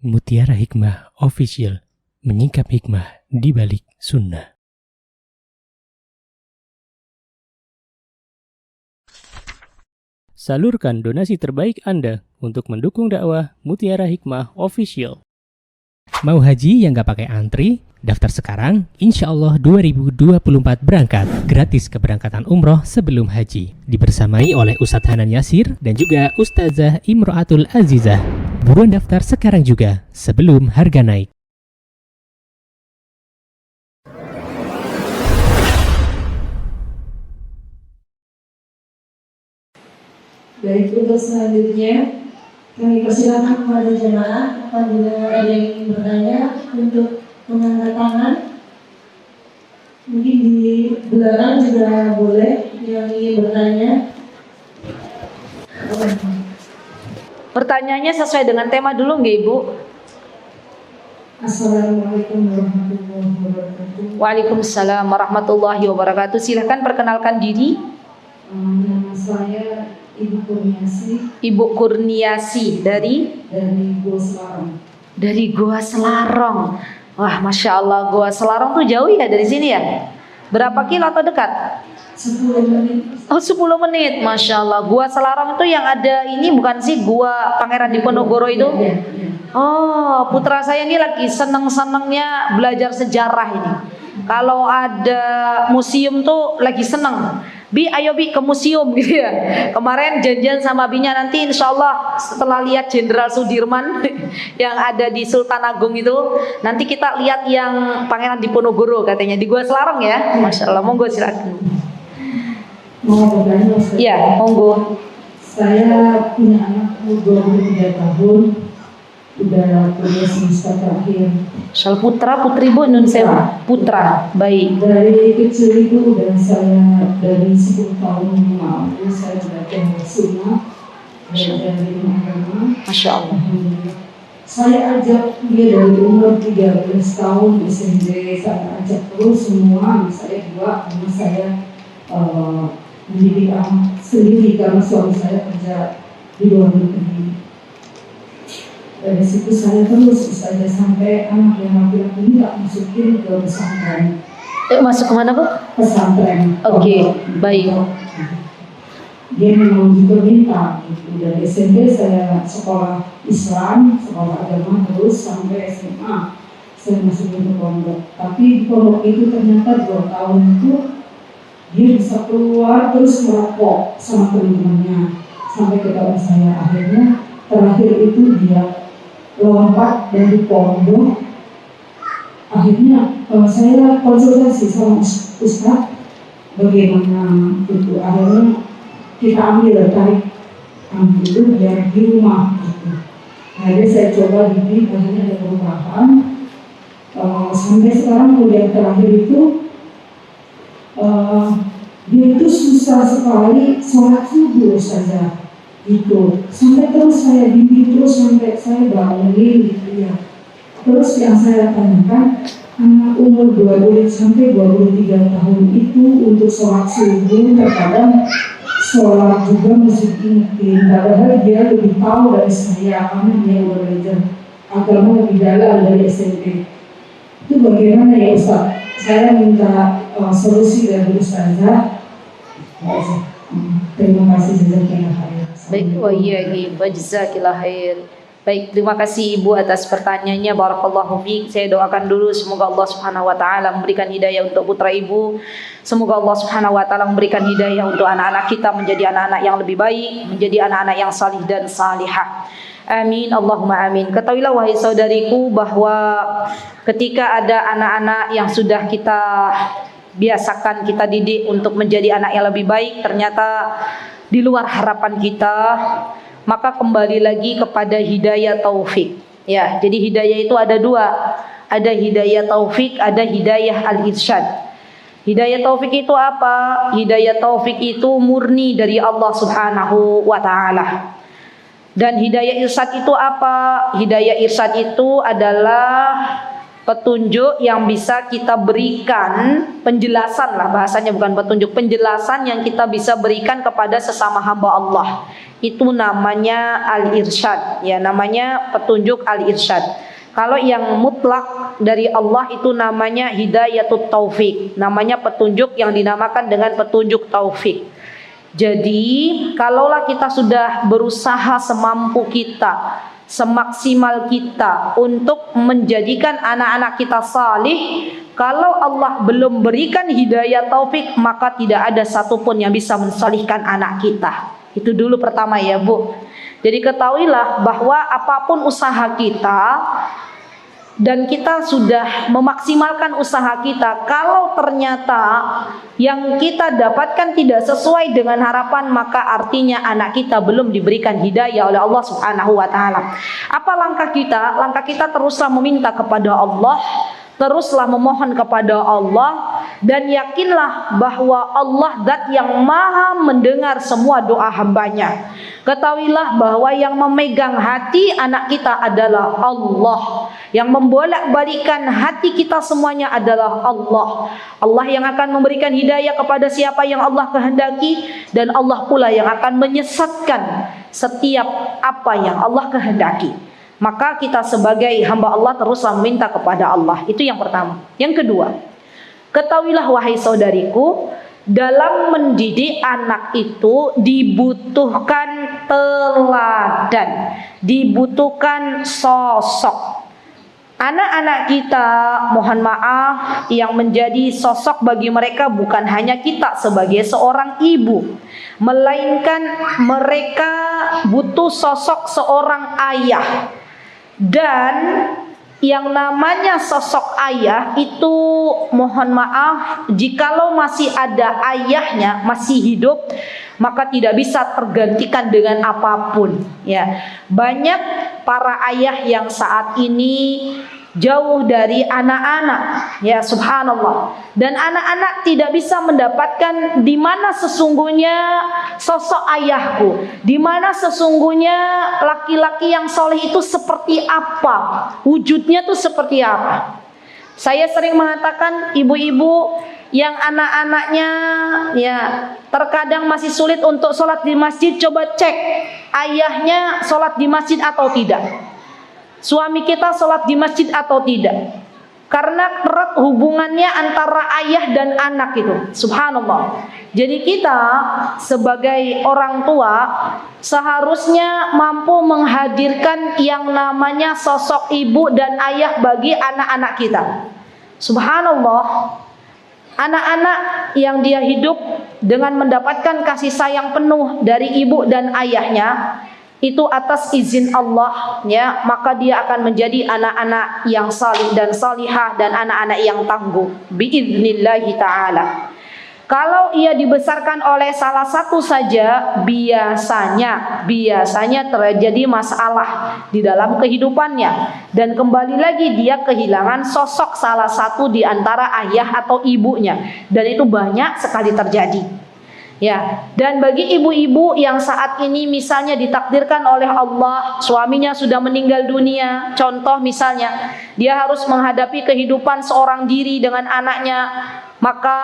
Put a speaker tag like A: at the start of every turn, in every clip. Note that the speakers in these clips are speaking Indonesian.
A: Mutiara Hikmah Official, menyingkap hikmah di balik sunnah. Salurkan donasi terbaik Anda untuk mendukung dakwah Mutiara Hikmah Official. Mau haji yang gak pakai antri? Daftar sekarang, insya Allah 2024 berangkat. Gratis keberangkatan umroh sebelum haji. Dibersamai oleh Ustadz Hanan Yasir dan juga Ustazah Imro'atul Azizah. Buruan daftar sekarang juga, sebelum harga naik.
B: Baik, untuk selanjutnya kami persilakan kepada jemaah apabila ada yang ingin bertanya untuk mengangkat tangan. Mungkin di belakang juga boleh yang ingin bertanya.
C: Pertanyaannya sesuai dengan tema dulu nggak Ibu?
B: Assalamualaikum warahmatullahi wabarakatuh.
C: Waalaikumsalam warahmatullahi wabarakatuh. Silahkan perkenalkan diri.
B: Nama saya Ibu Kurniasi.
C: Ibu Kurniasi dari
B: Goa Selarong.
C: Dari Goa Selarong. Wah, masya Allah, Goa Selarong tuh jauh ya dari sini ya? Berapa kilo atau dekat?
B: 10 menit.
C: Oh, 10 menit, masya Allah. Goa Selarong itu yang ada ini bukan sih Goa Pangeran Diponegoro itu?
B: Ya.
C: Oh, putra saya ini lagi seneng-senengnya belajar sejarah ini. Kalau ada museum tuh lagi seneng. Bi, ayo Bi ke museum gitu ya. Kemarin janjian sama Binya nanti insya Allah setelah lihat Jenderal Sudirman yang ada di Sultan Agung itu, nanti kita lihat yang Pangeran Diponegoro katanya di Goa Selarong ya. Masya Allah, monggo silakan.
B: Mau bertanya Ustaz?
C: Iya, monggo.
B: Saya punya anak 23 tahun, udah kuliah semester terakhir.
C: Soal putra, putri Bu, nun sewa. Putra, baik.
B: Dari kecil itu udah saya dari 10 tahun yang lalu saya belajar sunnah, belajar ilmu agama.
C: Masya Allah.
B: Saya ajak dia dari umur 13 tahun SMP, saya ajak terus semua. Saya juga karena saya mendidik anak sendiri karena suami saya kerja di luar negeri. Dari situ saya terus saja sampai anak yang laki-laki ini tak masukin ke pesantren.
C: Masuk kemana Bu?
B: Pesantren.
C: Oke, baik.
B: Dia memang juga minta gitu. Dari SMP saya sekolah Islam, sekolah agama terus sampai SMA saya masukin ke pondok. Tapi di pondok itu ternyata 2 tahun itu dia bisa keluar terus merokok sama teman-temannya sampai ke tempat saya. Akhirnya terakhir itu dia lompat dari pondok. Akhirnya saya konsultasi sama Ustaz bagaimana itu. Akhirnya kita tarik ambil biar di rumah gitu. Akhirnya saya coba didik, akhirnya ada perubahan. Sampai sekarang kuliah terakhir itu dia itu susah sekali sholat subuh saja itu, sampai terus saya bimbing terus sampai saya bangunin gitu ya. Terus yang saya tanyakan, anak umur 20 sampai 23 tahun itu untuk sholat subuh terkadang sholat juga mesti diingetin, padahal dia lebih tahu dari saya karena dia udah belajar agama lebih dalam dari SMP. Itu bagaimana ya Ustaz? Saya minta solusi dari Ustazah. Terima kasih jazakallahu khairan.
C: Baik, wa iyyakum jazakillahu khair. Baik, terima kasih Ibu atas pertanyaannya. Barakallahu fiik. Saya doakan dulu semoga Allah Subhanahu wa taala memberikan hidayah untuk putra Ibu. Semoga Allah Subhanahu wa taala memberikan hidayah untuk anak-anak kita menjadi anak-anak yang lebih baik, menjadi anak-anak yang salih dan salihah. Amin, Allahumma amin. Ketahuilah wahai saudariku bahwa ketika ada anak-anak yang sudah kita biasakan, kita didik untuk menjadi anak yang lebih baik, ternyata di luar harapan kita, maka kembali lagi kepada hidayah taufik. Ya, jadi hidayah itu ada dua. Ada hidayah taufik, ada hidayah al-irsyad. Hidayah taufik itu apa? Hidayah taufik itu murni dari Allah Subhanahu wa taala. Dan hidayah irsyad itu apa? Hidayah irsyad itu adalah petunjuk yang bisa kita berikan, penjelasan lah bahasanya, bukan petunjuk, penjelasan yang kita bisa berikan kepada sesama hamba Allah. Itu namanya al-irsyad, ya, namanya petunjuk al-irsyad. Kalau yang mutlak dari Allah itu namanya hidayatut taufik, namanya petunjuk yang dinamakan dengan petunjuk taufik. Jadi kalaulah kita sudah berusaha semampu kita, semaksimal kita untuk menjadikan anak-anak kita salih, kalau Allah belum berikan hidayah taufik, maka tidak ada satupun yang bisa mensalihkan anak kita. Itu dulu pertama ya Bu. Jadi ketahuilah bahwa apapun usaha kita, dan kita sudah memaksimalkan usaha kita, kalau ternyata yang kita dapatkan tidak sesuai dengan harapan, maka artinya anak kita belum diberikan hidayah oleh Allah Subhanahu wa taala. Apa langkah kita? Langkah kita teruslah meminta kepada Allah, teruslah memohon kepada Allah, dan yakinlah bahwa Allah zat yang maha mendengar semua doa hambanya. Ketahuilah bahwa yang memegang hati anak kita adalah Allah, yang membolak-balikan hati kita semuanya adalah Allah. Allah yang akan memberikan hidayah kepada siapa yang Allah kehendaki, dan Allah pula yang akan menyesatkan setiap apa yang Allah kehendaki. Maka kita sebagai hamba Allah teruslah meminta kepada Allah. Itu yang pertama. Yang kedua, ketahuilah wahai saudariku, dalam mendidik anak itu dibutuhkan teladan, dibutuhkan sosok. Anak-anak kita, mohon maaf, yang menjadi sosok bagi mereka bukan hanya kita sebagai seorang ibu, melainkan mereka butuh sosok seorang ayah. Dan yang namanya sosok ayah itu, mohon maaf, jikalau masih ada ayahnya, masih hidup, maka tidak bisa tergantikan dengan apapun, ya. Banyak para ayah yang saat ini jauh dari anak-anak, ya, subhanallah. Dan anak-anak tidak bisa mendapatkan di mana sesungguhnya sosok ayahku, di mana sesungguhnya laki-laki yang soleh itu seperti apa, wujudnya tuh seperti apa. Saya sering mengatakan, ibu-ibu yang anak-anaknya ya terkadang masih sulit untuk sholat di masjid, coba cek ayahnya sholat di masjid atau tidak, suami kita sholat di masjid atau tidak. Karena erat hubungannya antara ayah dan anak itu, subhanallah. Jadi kita sebagai orang tua seharusnya mampu menghadirkan yang namanya sosok ibu dan ayah bagi anak-anak kita. Subhanallah, anak-anak yang dia hidup dengan mendapatkan kasih sayang penuh dari ibu dan ayahnya, itu atas izin Allah, ya, maka dia akan menjadi anak-anak yang salih dan salihah dan anak-anak yang tangguh biidznillahi ta'ala. Kalau ia dibesarkan oleh salah satu saja, biasanya terjadi masalah di dalam kehidupannya, dan kembali lagi dia kehilangan sosok salah satu di antara ayah atau ibunya, dan itu banyak sekali terjadi. Ya, dan bagi ibu-ibu yang saat ini misalnya ditakdirkan oleh Allah suaminya sudah meninggal dunia, contoh misalnya dia harus menghadapi kehidupan seorang diri dengan anaknya, maka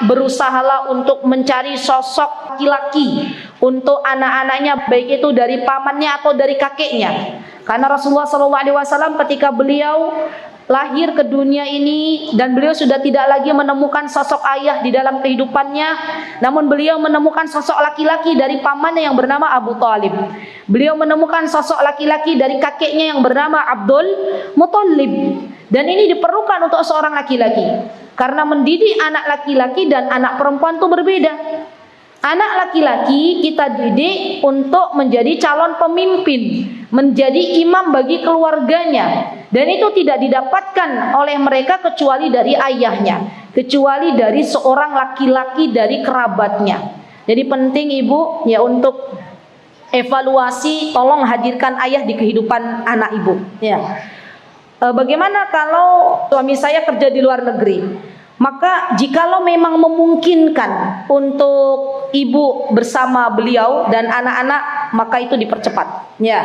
C: berusahalah untuk mencari sosok laki-laki untuk anak-anaknya, baik itu dari pamannya atau dari kakeknya. Karena Rasulullah SAW ketika beliau lahir ke dunia ini dan beliau sudah tidak lagi menemukan sosok ayah di dalam kehidupannya, namun beliau menemukan sosok laki-laki dari pamannya yang bernama Abu Thalib. Beliau menemukan sosok laki-laki dari kakeknya yang bernama Abdul Muthalib. Dan ini diperlukan untuk seorang laki-laki, karena mendidik anak laki-laki dan anak perempuan itu berbeda. Anak laki-laki kita didik untuk menjadi calon pemimpin, menjadi imam bagi keluarganya, dan itu tidak didapatkan oleh mereka kecuali dari ayahnya, kecuali dari seorang laki-laki dari kerabatnya. Jadi penting ibu ya untuk evaluasi, tolong hadirkan ayah di kehidupan anak ibu, ya. Bagaimana kalau suami saya kerja di luar negeri? Maka jikalau memang memungkinkan untuk ibu bersama beliau dan anak-anak, maka itu dipercepat, ya.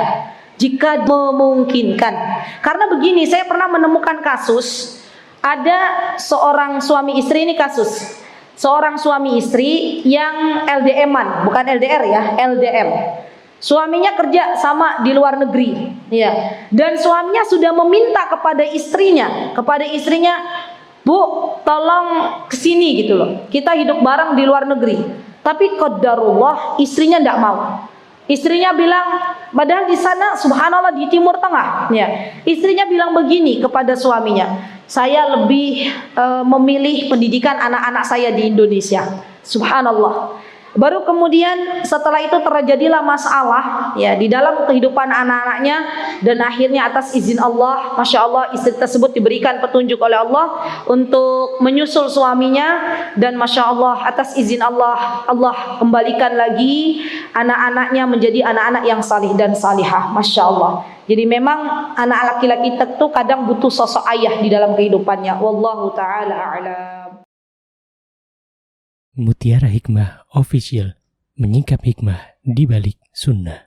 C: jika memungkinkan. Karena begini, saya pernah menemukan kasus, ada seorang suami istri, ini kasus seorang suami istri yang LDM-an, bukan LDR ya, LDM. Suaminya kerja sama di luar negeri, ya. Dan suaminya sudah meminta kepada istrinya, Bu, tolong kesini gitu loh. Kita hidup bareng di luar negeri. Tapi qadarullah istrinya tidak mau. Istrinya bilang, padahal di sana subhanallah di Timur Tengah, ya. Istrinya bilang begini kepada suaminya, saya lebih memilih pendidikan anak-anak saya di Indonesia. Subhanallah. Baru kemudian setelah itu terjadilah masalah ya di dalam kehidupan anak-anaknya, dan akhirnya atas izin Allah, masya Allah, istri tersebut diberikan petunjuk oleh Allah untuk menyusul suaminya, dan masya Allah atas izin Allah, Allah kembalikan lagi anak-anaknya menjadi anak-anak yang salih dan salihah, masya Allah. Jadi memang anak laki-laki itu kadang butuh sosok ayah di dalam kehidupannya. Wallahu taala a'lam.
A: Mutiara Hikmah Official, menyingkap hikmah di balik sunnah.